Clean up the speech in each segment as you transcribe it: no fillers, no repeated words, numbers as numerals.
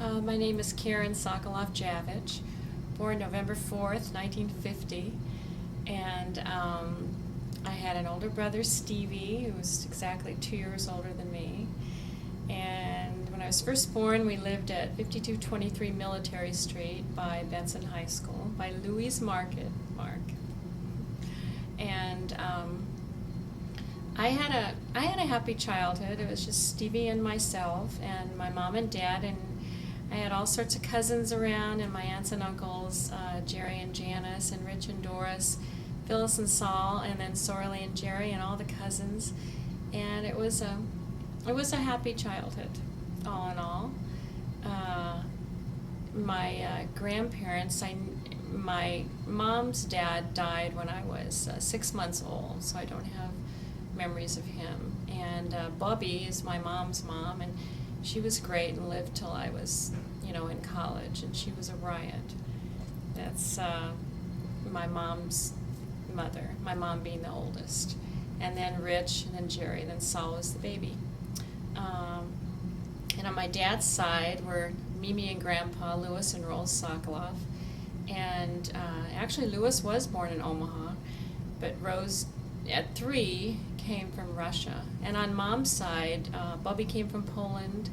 My name is Karen Sokoloff Javitch, born November 4th, 1950, and I had an older brother, Stevie, who was exactly 2 years older than me. And when I was first born, we lived at 5223 Military Street by Benson High School, by Louis Market, Mark. And I had a happy childhood. It was just Stevie and myself and my mom and dad, and I had all sorts of cousins around, and my aunts and uncles, Jerry and Janice, and Rich and Doris, Phyllis and Saul, and then Sorley and Jerry, and all the cousins. And it was a happy childhood, all in all. My grandparents, my mom's dad died when I was 6 months old, so I don't have memories of him. And Bubby is my mom's mom, and she was great and lived till I was, in college, and she was a riot. That's my mom's mother, my mom being the oldest. And then Rich, and then Jerry, and then Saul was the baby. And on my dad's side were Mimi and Grandpa, Louis and Rose Sokoloff. And actually Louis was born in Omaha, but Rose at 3 came from Russia. And on Mom's side, Bubby came from Poland.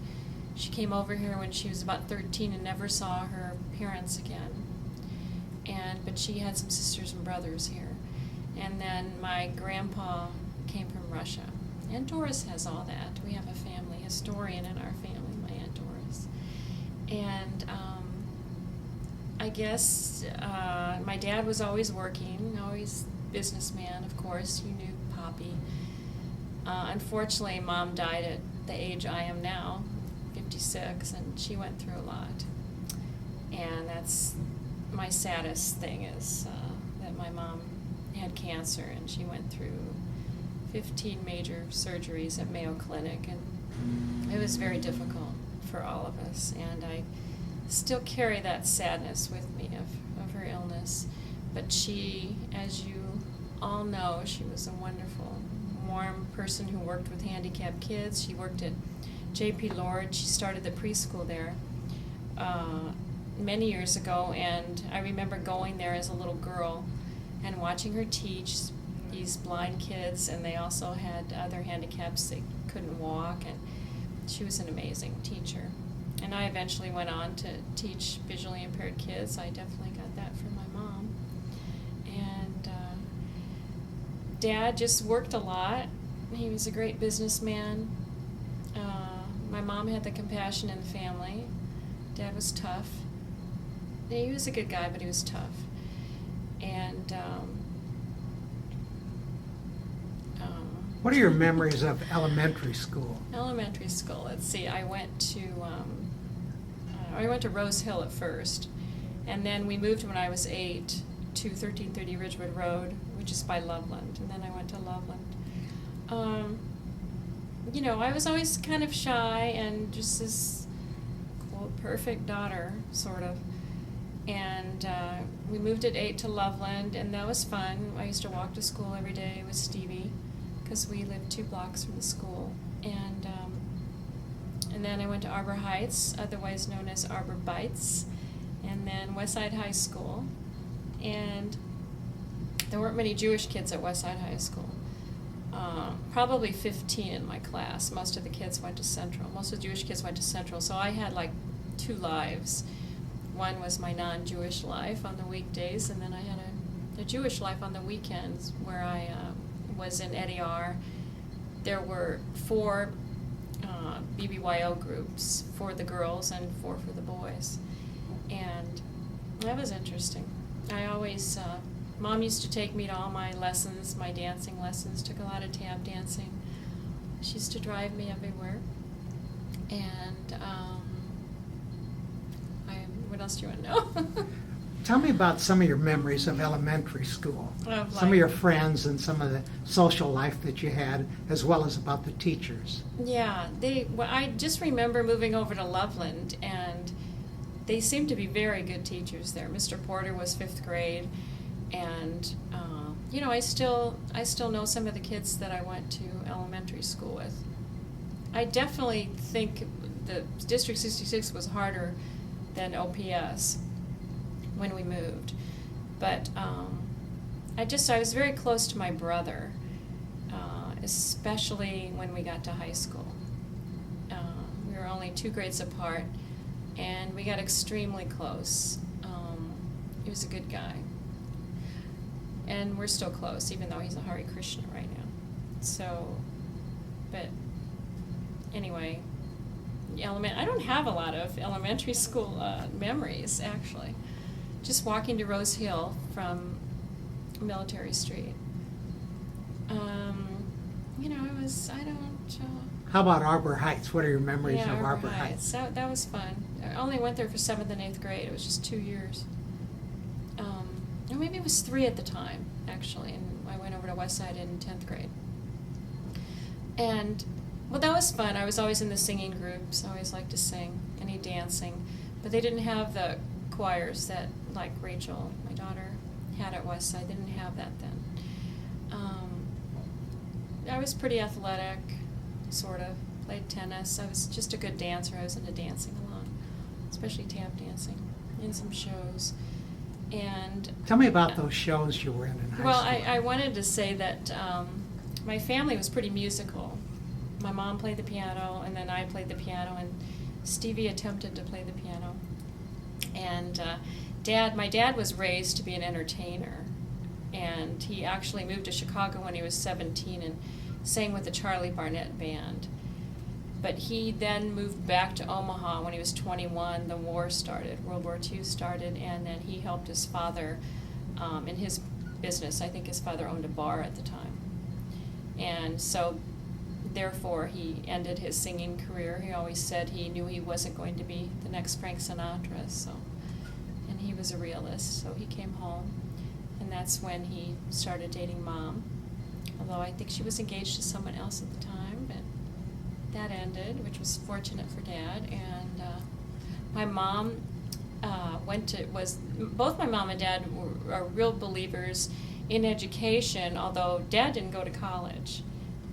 She came over here when she was about 13 and never saw her parents again. But she had some sisters and brothers here. And then my grandpa came from Russia. And Doris has all that. We have a family historian in our family, my Aunt Doris. And I guess my dad was always working, always businessman, of course. You knew Poppy. Unfortunately, Mom died at the age I am now, 56, and she went through a lot. And that's my saddest thing is that my mom had cancer, and she went through 15 major surgeries at Mayo Clinic, and it was very difficult for all of us. And I still carry that sadness with me of her illness. But she, as you all know, she was a wonderful, warm person who worked with handicapped kids. She worked at J.P. Lord. She started the preschool there many years ago, and I remember going there as a little girl and watching her teach these blind kids, and they also had other handicaps. They couldn't walk, and she was an amazing teacher. And I eventually went on to teach visually impaired kids. I definitely got that from my mom. And Dad just worked a lot. He was a great businessman. My mom had the compassion in the family. Dad was tough. He was a good guy, but he was tough. And what are your memories of elementary school? Elementary school, let's see, I went to Rose Hill at first, and then we moved when I was 8 to 1330 Ridgewood Road, which is by Loveland, and then I went to Loveland. I was always kind of shy and just this, quote, perfect daughter, sort of. And we moved at 8 to Loveland, and that was fun. I used to walk to school every day with Stevie, because we lived 2 blocks from the school. And then I went to Arbor Heights, otherwise known as Arbor Bites, and then Westside High School. And there weren't many Jewish kids at Westside High School. Probably 15 in my class. Most of the kids went to Central. Most of the Jewish kids went to Central. So I had like 2 lives. One was my non-Jewish life on the weekdays, and then I had a Jewish life on the weekends where I was in Eddie R. There were 4 BBYO groups, 4 the girls and 4 for the boys. And that was interesting. I always, Mom used to take me to all my lessons, my dancing lessons, took a lot of tap dancing. She used to drive me everywhere. And what else do you want to know? Tell me about some of your memories of elementary school. Some of your friends and some of the social life that you had, as well as about the teachers. Yeah, I just remember moving over to Loveland, and they seemed to be very good teachers there. Mr. Porter was 5th grade, and I still know some of the kids that I went to elementary school with. I definitely think the District 66 was harder than OPS when we moved. But I was very close to my brother, especially when we got to high school. We were only 2 grades apart, and we got extremely close. He was a good guy. And we're still close, even though he's a Hare Krishna right now. So, but anyway, I don't have a lot of elementary school memories, actually. Just walking to Rose Hill from Military Street. How about Arbor Heights? What are your memories of Arbor Heights? That was fun. I only went there for 7th and 8th grade. It was just 2 years. Or maybe it was 3 at the time, actually, and I went over to Westside in 10th grade. And, well, that was fun. I was always in the singing groups. I always liked to sing, any dancing. But they didn't have the choirs that, like Rachel, my daughter, had at Westside. They didn't have that then. I was pretty athletic, sort of. Played tennis. I was just a good dancer. I was into dancing a lot, especially tap dancing, in some shows. And tell me about those shows you were in high well, school. I wanted to say that my family was pretty musical. My mom played the piano, and then I played the piano, and Stevie attempted to play the piano. And my dad was raised to be an entertainer, and he actually moved to Chicago when he was 17 and sang with the Charlie Barnett Band. But he then moved back to Omaha when he was 21. The war started, World War II started, and then he helped his father in his business. I think his father owned a bar at the time. And so, therefore, he ended his singing career. He always said he knew he wasn't going to be the next Frank Sinatra, and he was a realist, so he came home. And that's when he started dating Mom, although I think she was engaged to someone else at the time, but that ended, which was fortunate for Dad. And my mom both my mom and Dad are real believers in education, although Dad didn't go to college,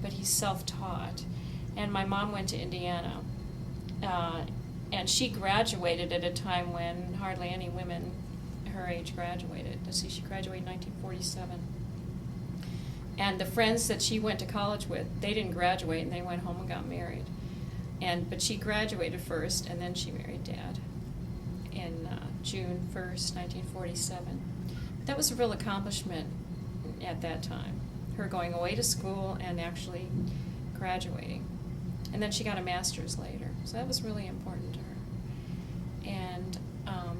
but he's self-taught. And my mom went to Indiana, and she graduated at a time when hardly any women her age graduated. She graduated in 1947. And the friends that she went to college with, they didn't graduate, and they went home and got married. But she graduated first, and then she married Dad in June 1st, 1947. That was a real accomplishment at that time, her going away to school and actually graduating. And then she got a master's later, so that was really important to her. And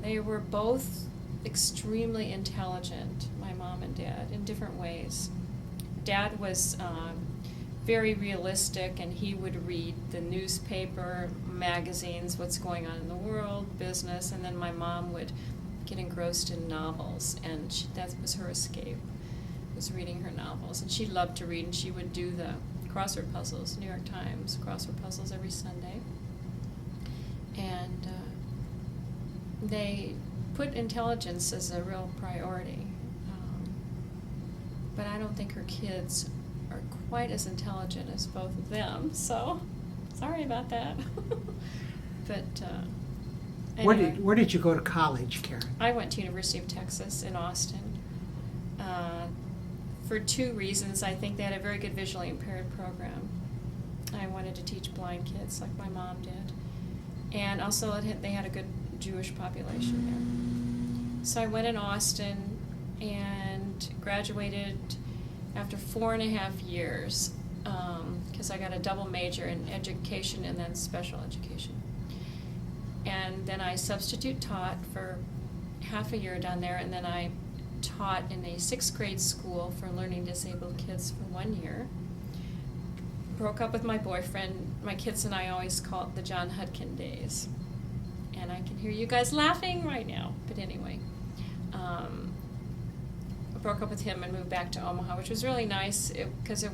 they were both extremely intelligent, my mom and Dad, in different ways. Dad was very realistic, and he would read the newspaper, magazines, what's going on in the world, business, and then my mom would get engrossed in novels, and that was her escape, was reading her novels. And she loved to read, and she would do the crossword puzzles, New York Times crossword puzzles every Sunday. And they put intelligence as a real priority. But I don't think her kids are quite as intelligent as both of them, so sorry about that. But anyway. Where did you go to college, Karen? I went to University of Texas in Austin for 2 reasons. I think they had a very good visually impaired program. I wanted to teach blind kids like my mom did. And also they had a good Jewish population there. So I went in Austin and graduated after 4.5 years because I got a double major in education and then special education. And then I substitute taught for half a year down there, and then I taught in a 6th grade school for learning disabled kids for 1 year. Broke up with my boyfriend. My kids and I always call it the John Hudkin days. And I can hear you guys laughing right now. But anyway, I broke up with him and moved back to Omaha, which was really nice because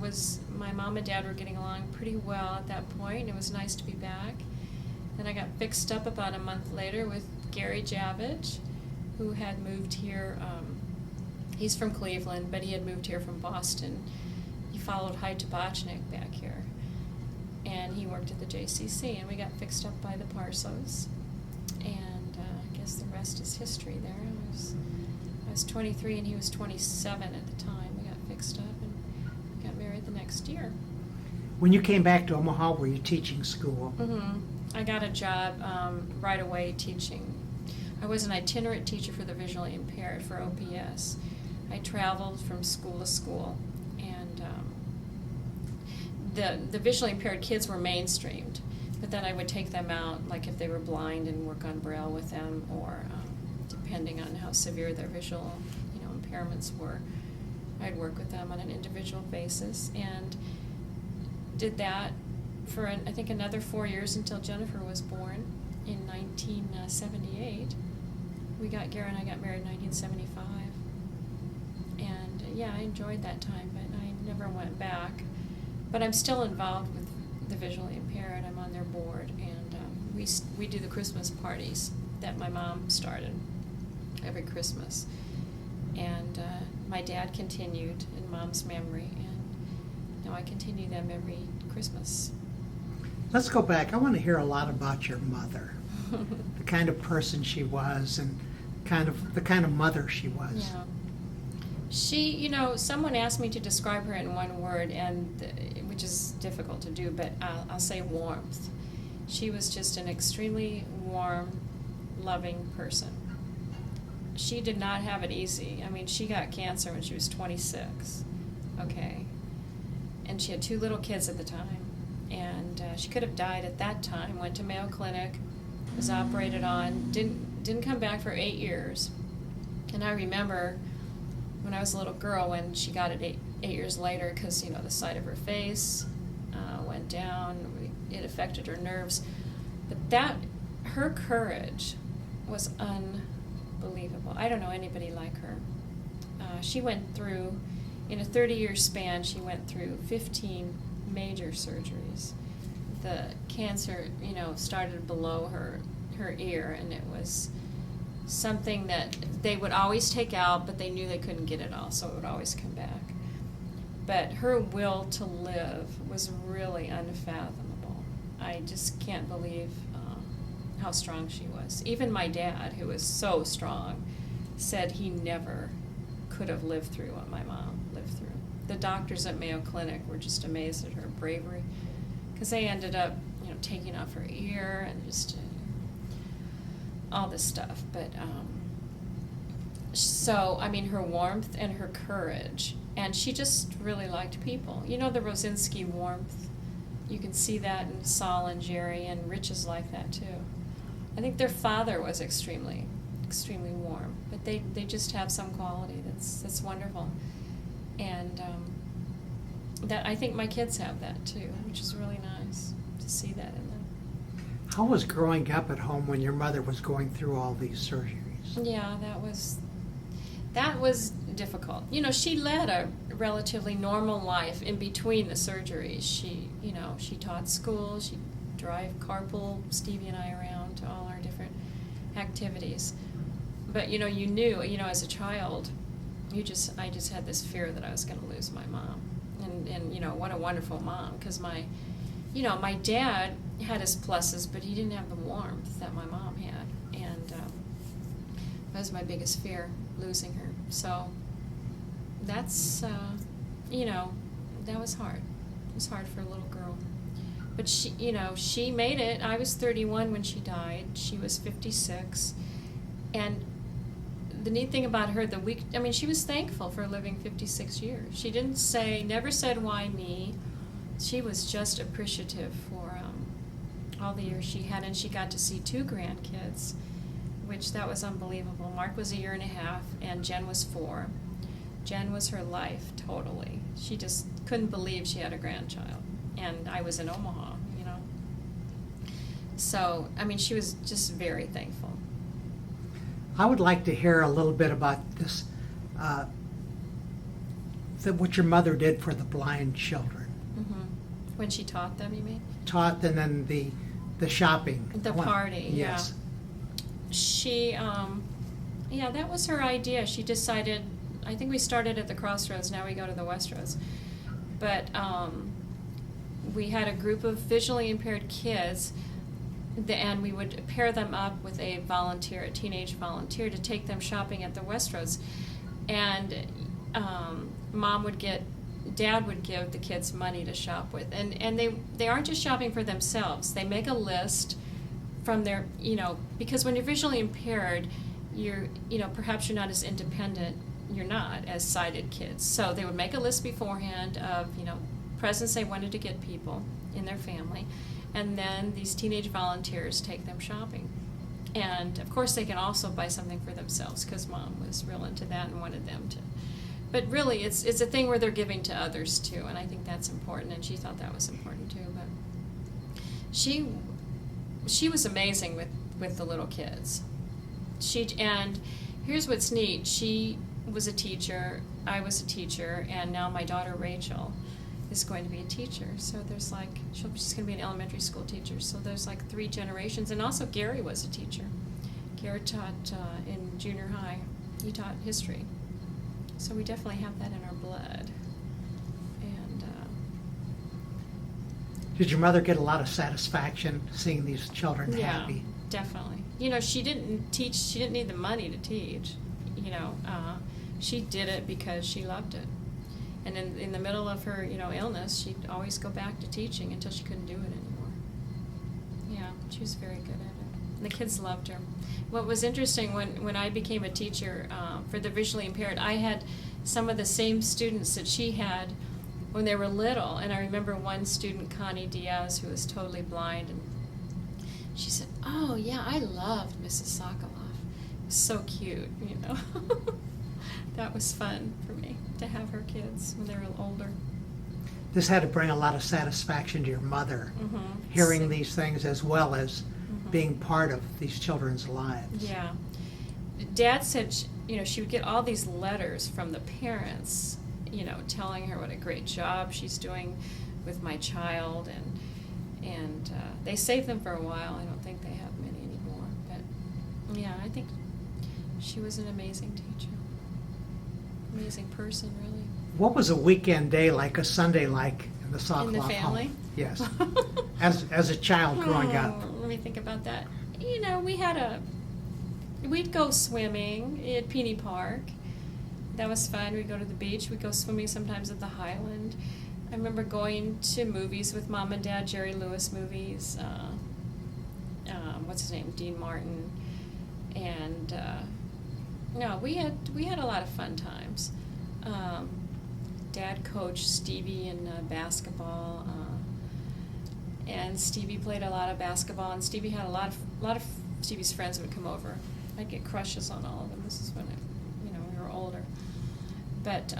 my mom and Dad were getting along pretty well at that point. It was nice to be back. Then I got fixed up about a month later with Gary Javitch, who had moved here. He's from Cleveland, but he had moved here from Boston. He followed Hyde Tabachnik back here. and he worked at the JCC, and we got fixed up by the Parsos, and I guess the rest is history there. I was 23 and he was 27 at the time. We got fixed up and got married the next year. When you came back to Omaha, were you teaching school? I got a job right away teaching. I was an itinerant teacher for the visually impaired for OPS. I traveled from school to school, and the visually impaired kids were mainstreamed, but then I would take them out, like if they were blind, and work on Braille with them, or depending on how severe their visual impairments were, I'd work with them on an individual basis, and did that for I think another 4 years until Jennifer was born in 1978. Gary and I got married in 1975, and yeah, I enjoyed that time, but I never went back. But I'm still involved with the visually impaired. I'm on their board, and we do the Christmas parties that my mom started every Christmas, and my dad continued in Mom's memory, and now I continue them every Christmas. Let's go back. I want to hear a lot about your mother, the kind of person she was, and the kind of mother she was. Yeah. She, someone asked me to describe her in one word, which is difficult to do, but I'll say warmth. She was just an extremely warm, loving person. She did not have it easy. I mean, she got cancer when she was 26, okay? And she had 2 little kids at the time. And she could have died at that time. Went to Mayo Clinic, was operated on, didn't come back for 8 years. And I remember when I was a little girl when she got it 8 years later, because the side of her face went down. It affected her nerves. But her courage was unbelievable. I don't know anybody like her. She went through, in a 30-year span, she went through 15 major surgeries. The cancer, started below her ear, and it was something that they would always take out, but they knew they couldn't get it all, so it would always come back. But her will to live was really unfathomable. I just can't believe how strong she was. Even my dad, who was so strong, said he never could have lived through what my mom lived through. The doctors at Mayo Clinic were just amazed at her bravery, because they ended up, taking off her ear and just all this stuff. But so, I mean, her warmth and her courage, and she just really liked people. The Rosinski warmth, you can see that in Saul and Jerry, and Rich is like that too. I think their father was extremely, extremely warm, but they just have some quality that's wonderful. And that I think my kids have that too, which is really nice to see that in them. How was growing up at home when your mother was going through all these surgeries? Yeah, that was difficult. She led a relatively normal life in between the surgeries. She taught school. She'd drive carpool Stevie and I around to all our different activities. But you knew, as a child, I just had this fear that I was going to lose my mom. And what a wonderful mom, because my dad had his pluses, but he didn't have the warmth that my mom had. And that was my biggest fear, losing her. So that's, that was hard. It was hard for a little girl. But she made it. I was 31 when she died. She was 56. And the neat thing about her, she was thankful for living 56 years. She never said, why me? She was just appreciative for all the years she had, and she got to see 2 grandkids, which that was unbelievable. Mark was 1.5 years, and Jen was 4. Jen was her life, totally. She just couldn't believe she had a grandchild, and I was in Omaha, So, she was just very thankful. I would like to hear a little bit about this, what your mother did for the blind children. Mm-hmm. When she taught them, you mean? Taught, and then the shopping. The party, yes. Yeah. She, that was her idea. She decided, I think we started at the Crossroads, now we go to the Westroads. But we had a group of visually impaired kids, and we would pair them up with a volunteer, a teenage volunteer, to take them shopping at the Westroads. And Dad would give the kids money to shop with. And they aren't just shopping for themselves. They make a list from their, because when you're visually impaired, perhaps you're not as independent. You're not as sighted kids. So they would make a list beforehand of, presents they wanted to get people in their family. And then these teenage volunteers take them shopping. And of course they can also buy something for themselves, because Mom was real into that and wanted them to. But really, it's a thing where they're giving to others too, and I think that's important, and she thought that was important too. But she was amazing with the little kids. And here's what's neat: she was a teacher, I was a teacher, and now my daughter Rachel is going to be a teacher. So there's she's going to be an elementary school teacher. So there's 3 generations, and also Gary was a teacher. Gary taught in junior high. He taught history. So we definitely have that in our blood. And did your mother get a lot of satisfaction seeing these children happy? Yeah, definitely. She didn't teach. She didn't need the money to teach. She did it because she loved it. And in the middle of her, illness, she'd always go back to teaching until she couldn't do it anymore. Yeah, she was very good at it. And the kids loved her. What was interesting, when I became a teacher for the visually impaired, I had some of the same students that she had when they were little. And I remember one student, Connie Diaz, who was totally blind, and she said, "Oh, yeah, I loved Mrs. Sokoloff. It was so cute, That was fun for me, to have her kids when they were older. This had to bring a lot of satisfaction to your mother, hearing these things as well as being part of these children's lives. Yeah. Dad said, she would get all these letters from the parents, telling her what a great job she's doing with my child, and they saved them for a while. I don't think they have many anymore, but yeah, I think she was an amazing teacher. Amazing person, really. What was a weekend day like, a Sunday like in the Sokoloff In the family? home? Yes. as a child growing up. Let me think about that. We'd go swimming at Peony Park. That was fun. We'd go to the beach. We'd go swimming sometimes at the Highland. I remember going to movies with Mom and Dad, Jerry Lewis movies. What's his name? Dean Martin. And we had a lot of fun times. Dad coached Stevie in basketball, and Stevie played a lot of basketball. And Stevie had a lot of Stevie's friends would come over. I'd get crushes on all of them. This is when we were older. But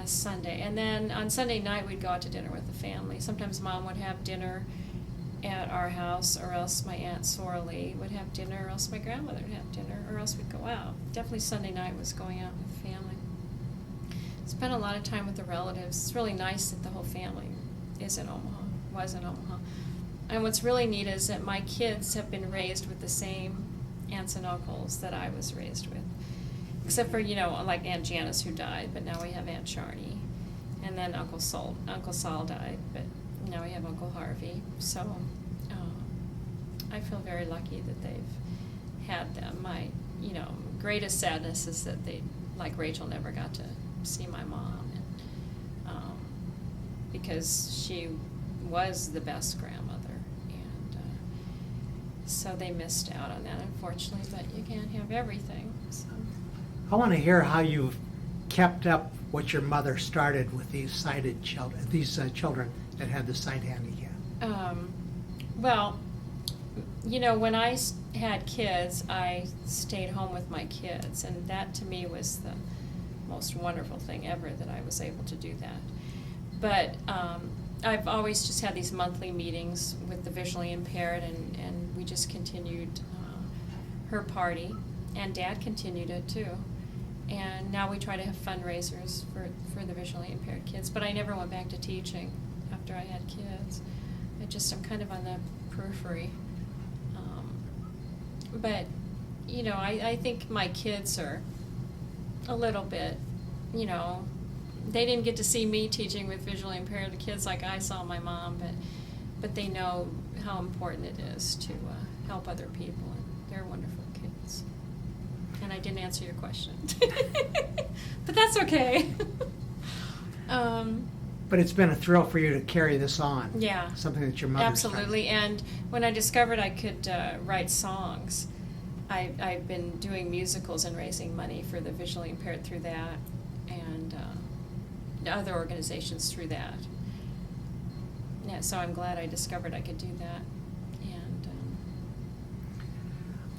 Sunday, and then on Sunday night we'd go out to dinner with the family. Sometimes Mom would have dinner at our house, or else my Aunt Sora Lee would have dinner, or else my grandmother would have dinner, or else we'd go out. Definitely Sunday night was going out with the family. Spent a lot of time with the relatives. It's really nice that the whole family was in Omaha. And what's really neat is that my kids have been raised with the same aunts and uncles that I was raised with. Except for, like Aunt Janice, who died, but now we have Aunt Charney. And then Uncle Saul died, but now we have Uncle Harvey. So I feel very lucky that they've had them. My, greatest sadness is that they, like Rachel, never got to see my mom, and because she was the best grandmother, and so they missed out on that, unfortunately. But you can't have everything. So. I want to hear how you've kept up what your mother started with these sighted children, children that had the sight handicap. Well, when I had kids, I stayed home with my kids, and that to me was the most wonderful thing ever, that I was able to do that. But I've always just had these monthly meetings with the visually impaired, and we just continued her party, and Dad continued it too. And now we try to have fundraisers for the visually impaired kids. But I never went back to teaching after I had kids. I'm kind of on the periphery. But, I think my kids are a little bit, they didn't get to see me teaching with visually impaired kids like I saw my mom, but they know how important it is to help other people, and they're wonderful kids. And I didn't answer your question, but that's okay. But it's been a thrill for you to carry this on. Yeah. Something that your mother's Absolutely. And when I discovered I could write songs, I've been doing musicals and raising money for the visually impaired through that, and other organizations through that. Yeah, so I'm glad I discovered I could do that. And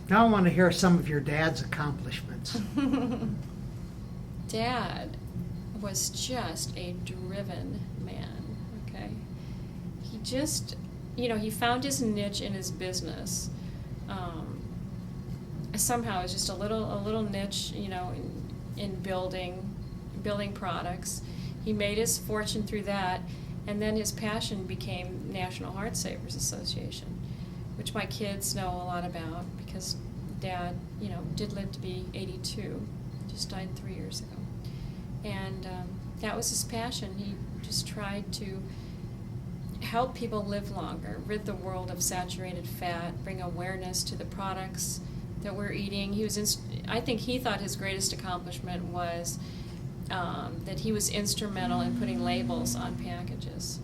Now I want to hear some of your dad's accomplishments. Dad was just a driven man, okay? He just, he found his niche in his business. Somehow it's just a little niche, in building products. He made his fortune through that, and then his passion became National Heart Savers Association, which my kids know a lot about because Dad, did live to be 82, just died 3 years ago. And that was his passion. He just tried to help people live longer, rid the world of saturated fat, bring awareness to the products that we're eating. I think he thought his greatest accomplishment was that he was instrumental in putting labels on packages.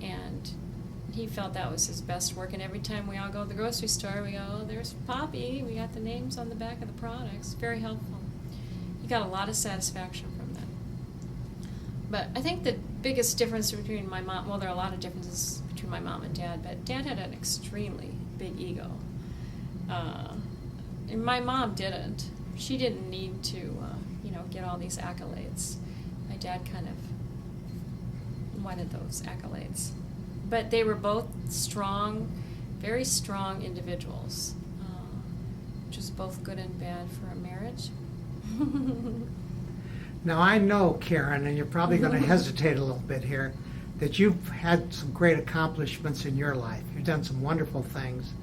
And he felt that was his best work. And every time we all go to the grocery store, we go, oh, there's Poppy. We got the names on the back of the products. Very helpful. He got a lot of satisfaction from that. But I think the biggest difference between my mom, well, there are a lot of differences between my mom and Dad, but Dad had an extremely big ego. And my mom didn't. She didn't need to, get all these accolades. My dad kind of wanted those accolades. But they were both strong, very strong individuals, which is both good and bad for a marriage. Now I know, Karen, and you're probably going to hesitate a little bit here, that you've had some great accomplishments in your life. You've done some wonderful things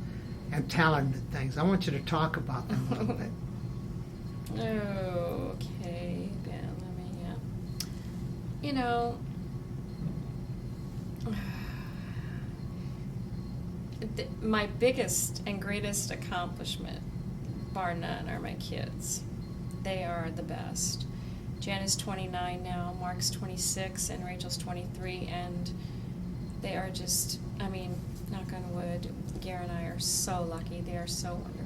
and talented things. I want you to talk about them a little bit. Okay, Ben, my biggest and greatest accomplishment, bar none, are my kids. They are the best. Jan is 29 now, Mark's 26, and Rachel's 23, and they are just, knock on wood, Gare and I are so lucky. They are so wonderful.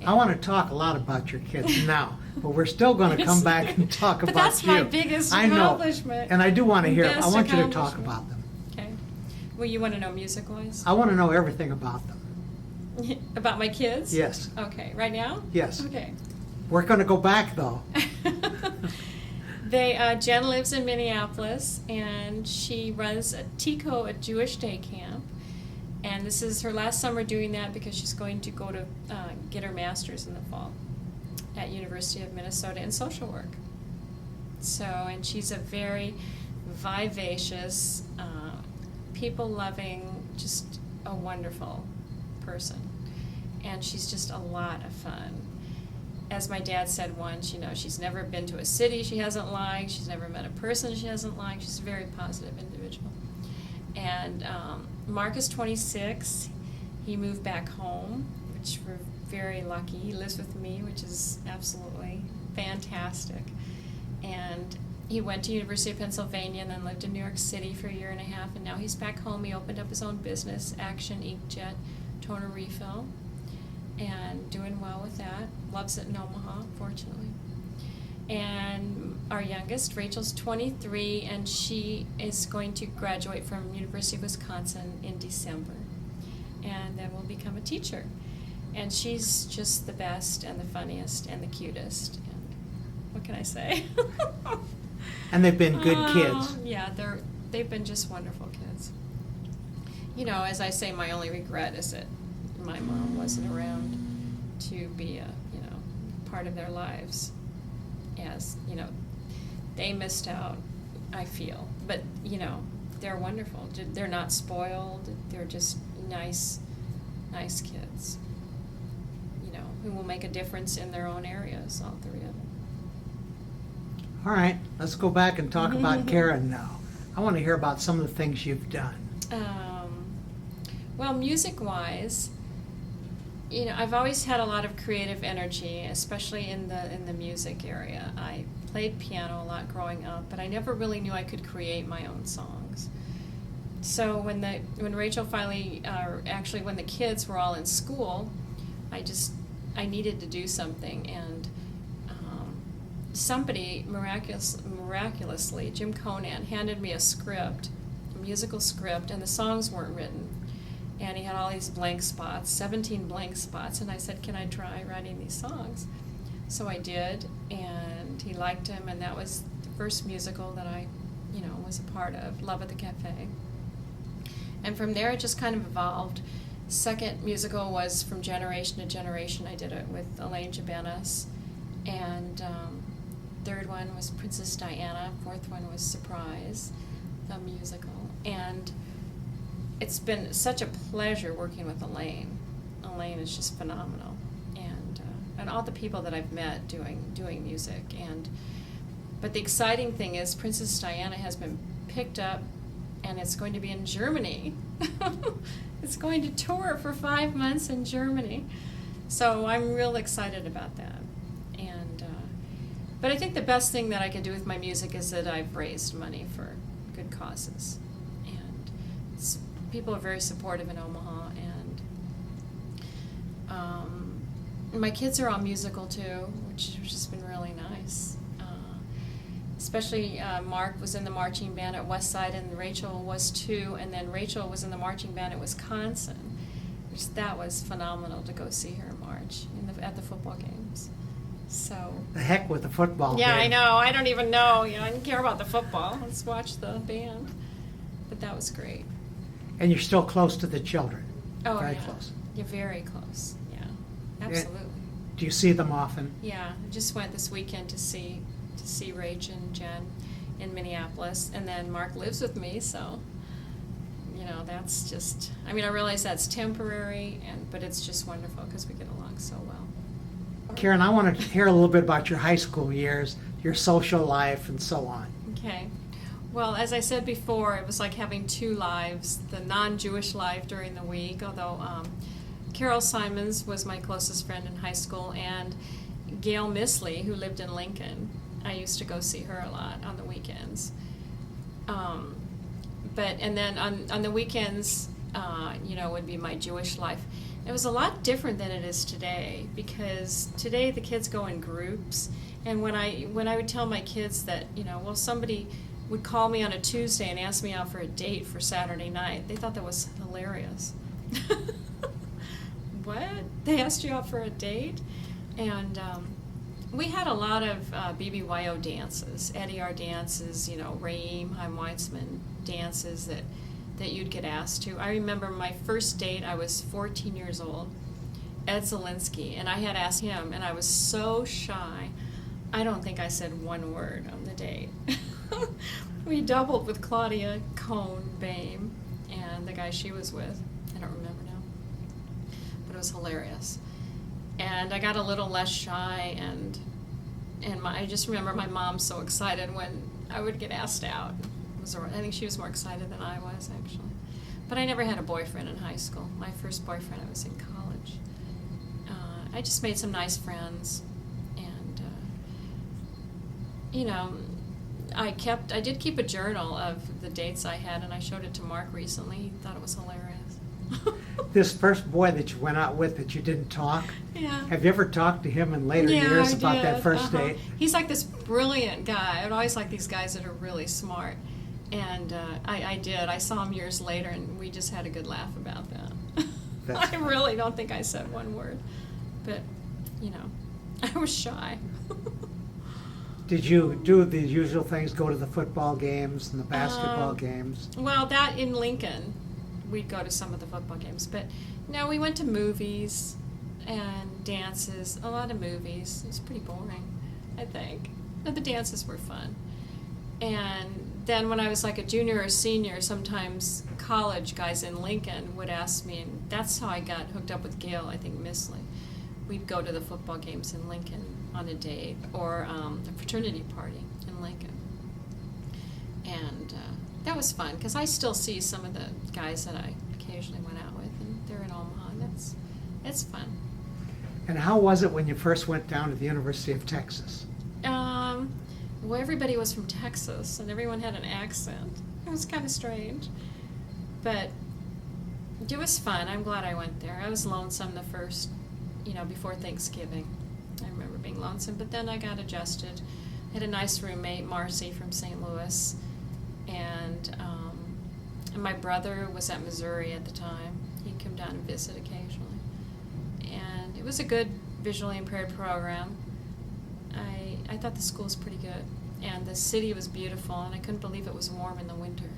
And I want to talk a lot about your kids now, but we're still going to come back and talk about you. But that's my biggest accomplishment. And I do want to hear, I Best want you to talk about them. Okay. Well, you want to know music-wise? I want to know everything about them. About my kids? Yes. Okay. Right now? Yes. Okay. We're going to go back, though. Jen lives in Minneapolis, and she runs a TICO, a Jewish day camp. And this is her last summer doing that because she's going to go to get her master's in the fall at University of Minnesota in social work. So, and she's a very vivacious, people-loving, just a wonderful person. And she's just a lot of fun. As my dad said once, she's never been to a city she hasn't liked, she's never met a person she hasn't liked, she's a very positive individual. And Mark is 26, he moved back home, which we're very lucky. He lives with me, which is absolutely fantastic. And he went to University of Pennsylvania and then lived in New York City for a year and a half, and now he's back home. He opened up his own business, Action Inkjet Toner Refill, and doing well with that. Loves it in Omaha, fortunately. And our youngest, Rachel's 23, and she is going to graduate from University of Wisconsin in December, and then will become a teacher. And she's just the best and the funniest and the cutest. And what can I say? And they've been good kids. Yeah, they've been just wonderful kids. As I say, my only regret is that my mom wasn't around to be a part of their lives. As they missed out, I feel. But they're wonderful. They're not spoiled. They're just nice kids. Who will make a difference in their own areas. All three of them. All right, let's go back and talk about Karen now. I want to hear about some of the things you've done. Well, music-wise, you know, I've always had a lot of creative energy, especially in the music area. I played piano a lot growing up, but I never really knew I could create my own songs. So when Rachel finally, actually when the kids were all in school, I needed to do something, and somebody miraculously, Jim Conan, handed me a script, a musical script, and the songs weren't written. And he had all these blank spots, 17 blank spots, and I said, can I try writing these songs? So I did, and he liked them, and that was the first musical that I, was a part of, Love at the Cafe. And from there it just kind of evolved. Second musical was From Generation to Generation. I did it with Elaine Jabenis. And third one was Princess Diana. Fourth one was Surprise, the musical. And it's been such a pleasure working with Elaine. Elaine is just phenomenal. And all the people that I've met doing music. But the exciting thing is Princess Diana has been picked up, and it's going to be in Germany. It's going to tour for 5 months in Germany. So I'm real excited about that. But I think the best thing that I could do with my music is that I've raised money for good causes. And people are very supportive in Omaha. And my kids are all musical too, which has been really nice. Especially Mark was in the marching band at Westside, and Rachel was too, and then Rachel was in the marching band at Wisconsin, that was phenomenal to go see her march at the football games. So The heck with the football yeah, game. I know. I don't even know. I didn't care about the football. Let's watch the band. But that was great. And you're still close to the children. Oh, Very yeah. close. You're very close. Yeah, absolutely. Do you see them often? Yeah, I just went this weekend to see Rach and Jen in Minneapolis, and then Mark lives with me, so that's just. I mean, I realize that's temporary, but it's just wonderful because we get along so well. Karen, I want to hear a little bit about your high school years, your social life, and so on. Okay. Well, as I said before, it was like having two lives, the non-Jewish life during the week, although Carol Simons was my closest friend in high school, and Gail Misley, who lived in Lincoln. I used to go see her a lot on the weekends. And then on the weekends, would be my Jewish life. It was a lot different than it is today, because today the kids go in groups, and when I would tell my kids that, somebody would call me on a Tuesday and ask me out for a date for Saturday night, they thought that was hilarious. What? They asked you out for a date? And we had a lot of BBYO dances, Eddie R dances, Raheem, Chaim Weitzman dances that you'd get asked to. I remember my first date, I was 14 years old, Ed Zielinski, and I had asked him, and I was so shy, I don't think I said one word on the date. We doubled with Claudia Cohn-Bame and the guy she was with. I don't remember now. But it was hilarious. And I got a little less shy, and I just remember my mom so excited when I would get asked out. I think she was more excited than I was, actually. But I never had a boyfriend in high school. My first boyfriend, I was in college. I just made some nice friends, and I did keep a journal of the dates I had, and I showed it to Mark recently. He thought it was hilarious. This first boy that you went out with that you didn't talk, Yeah. have you ever talked to him in later years I about did. that first date? He's like this brilliant guy. I'd always like these guys that are really smart. And I did. I saw him years later, and we just had a good laugh about that. That's I really don't think I said one word. But, I was shy. Did you do the usual things, go to the football games and the basketball games? Well, that in Lincoln, we'd go to some of the football games. But, no, we went to movies and dances, a lot of movies. It was pretty boring, I think. But the dances were fun. And then when I was like a junior or senior, sometimes college guys in Lincoln would ask me, and that's how I got hooked up with Gail, I think, Misley. We'd go to the football games in Lincoln on a date, or a fraternity party in Lincoln. And that was fun, because I still see some of the guys that I occasionally went out with, and they're in Omaha, and it's fun. And how was it when you first went down to the University of Texas? Well, everybody was from Texas, and everyone had an accent. It was kind of strange. But it was fun. I'm glad I went there. I was lonesome the first, before Thanksgiving. I remember being lonesome, but then I got adjusted. I had a nice roommate, Marcy, from St. Louis, and my brother was at Missouri at the time. He'd come down and visit occasionally. And it was a good visually impaired program. I thought the school was pretty good, and the city was beautiful, and I couldn't believe it was warm in the winter.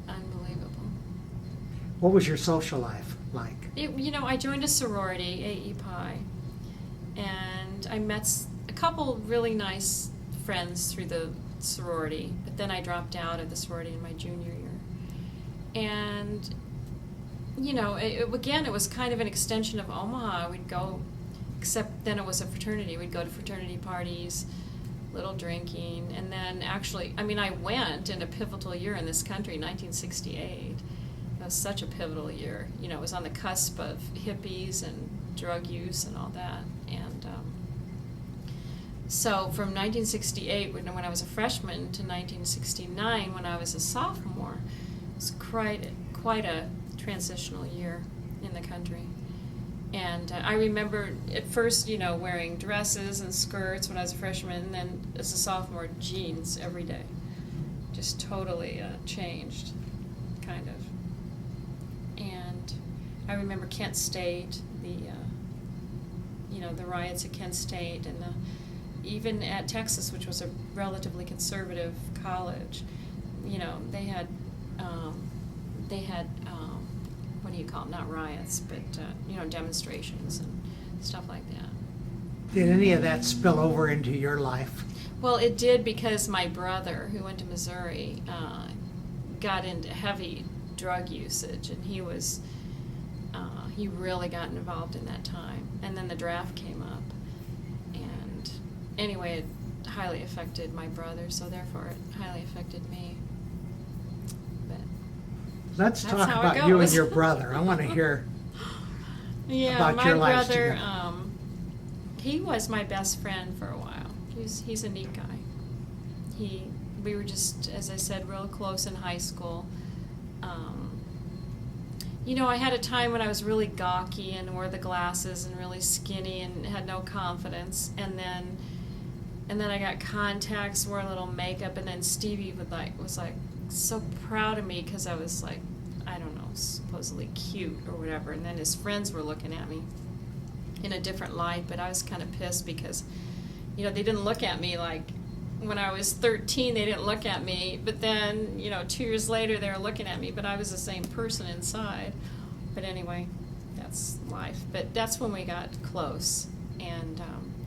Unbelievable. What was your social life like? I joined a sorority, AE Pi, and I met a couple really nice friends through the sorority, but then I dropped out of the sorority in my junior year. And, again, it was kind of an extension of Omaha. We'd go, except then it was a fraternity. We'd go to fraternity parties, little drinking, and then actually, I went in a pivotal year in this country, 1968. It was such a pivotal year. It was on the cusp of hippies and drug use and all that. And so from 1968, when I was a freshman, to 1969, when I was a sophomore, it was quite a transitional year in the country. And I remember at first, wearing dresses and skirts when I was a freshman, and then as a sophomore, jeans every day. Just totally changed, kind of. And I remember Kent State, the riots at Kent State, and even at Texas, which was a relatively conservative college, they had what do you call them? Not riots, but demonstrations and stuff like that. Did any of that spill over into your life? Well, it did, because my brother, who went to Missouri, got into heavy drug usage, and he really got involved in that time. And then the draft came up, and anyway, it highly affected my brother, so therefore it highly affected me. Let's That's talk how it about you and goes. your brother. I want to hear Yeah, about my your lives brother, together. he was my best friend for a while. He's a neat guy. We were just, as I said, real close in high school. I had a time when I was really gawky and wore the glasses and really skinny and had no confidence. And then I got contacts, wore a little makeup, and then Stevie was so proud of me because I was I don't know, supposedly cute or whatever. And then his friends were looking at me in a different light, but I was kind of pissed because, they didn't look at me like when I was 13, they didn't look at me, but then, 2 years later, they were looking at me, but I was the same person inside. But anyway, that's life. But that's when we got close, and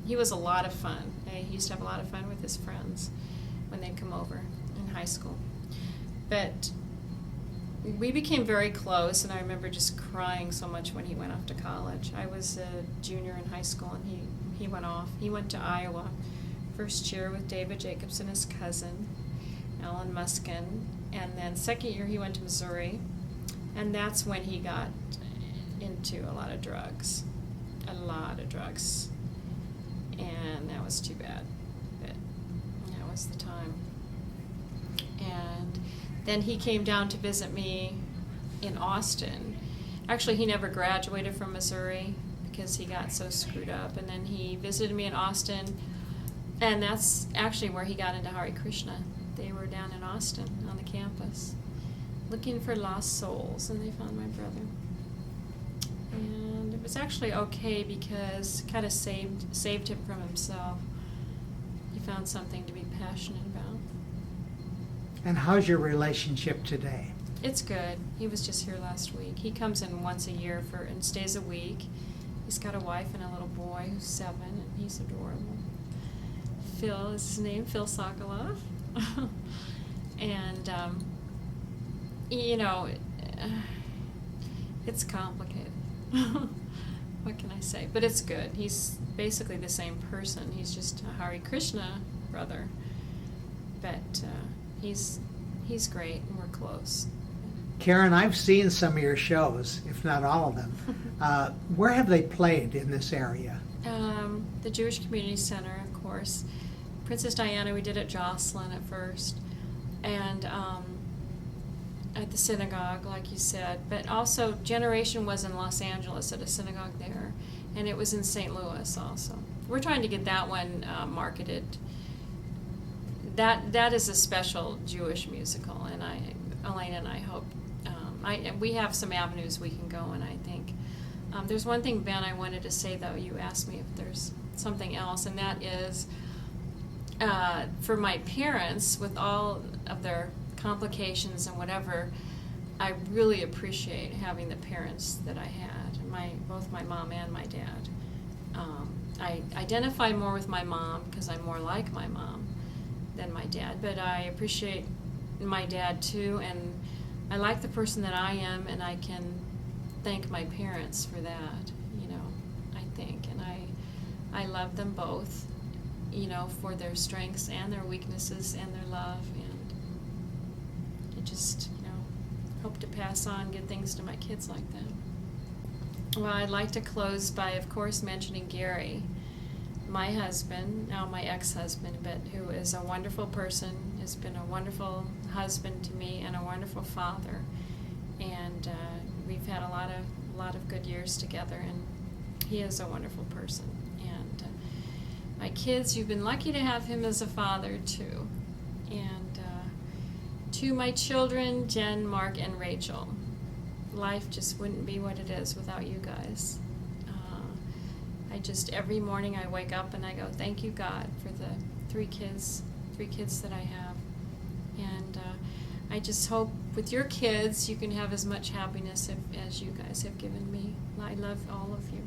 he was a lot of fun. He used to have a lot of fun with his friends when they'd come over in high school. But we became very close, and I remember just crying so much when he went off to college. I was a junior in high school, and he went off. He went to Iowa, first year with David Jacobson, his cousin, Alan Muskin, and then second year he went to Missouri, and that's when he got into a lot of drugs, and that was too bad, but that was the time. And then he came down to visit me in Austin. Actually, he never graduated from Missouri because he got so screwed up, and then he visited me in Austin, and that's actually where he got into Hare Krishna. They were down in Austin on the campus looking for lost souls, and they found my brother. And it was actually okay because it kind of saved him from himself. He found something to be passionate about. And how's your relationship today? It's good. He was just here last week. He comes in once a year and stays a week. He's got a wife and a little boy who's 7, and he's adorable. Phil is his name, Phil Sokolov. And, it's complicated. what can I say? But it's good. He's basically the same person. He's just a Hare Krishna brother. But he's great, and we're close. Karen, I've seen some of your shows, if not all of them. Where have they played in this area? The Jewish Community Center, of course. Princess Diana, we did at Jocelyn at first. And at the synagogue, like you said. But also, Generation was in Los Angeles at a synagogue there. And it was in St. Louis also. We're trying to get that one marketed. That is a special Jewish musical, and Elena and I hope we have some avenues we can go in. I think there's one thing, Ben, I wanted to say though. You asked me if there's something else, and that is for my parents with all of their complications and whatever. I really appreciate having the parents that I had, both my mom and my dad. I identify more with my mom because I'm more like my mom than my dad, but I appreciate my dad too, and I like the person that I am, and I can thank my parents for that, I think, and I love them both, for their strengths and their weaknesses and their love, and I just, hope to pass on good things to my kids like that. Well, I'd like to close by, of course, mentioning Gary, my husband, now my ex-husband, but who is a wonderful person, has been a wonderful husband to me and a wonderful father, and we've had a lot of good years together, and he is a wonderful person. And my kids, you've been lucky to have him as a father too. And to my children, Jen, Mark, and Rachel, life just wouldn't be what it is without you guys. Every morning I wake up and I go, thank you, God, for the three kids that I have. And I just hope with your kids you can have as much happiness as you guys have given me. I love all of you.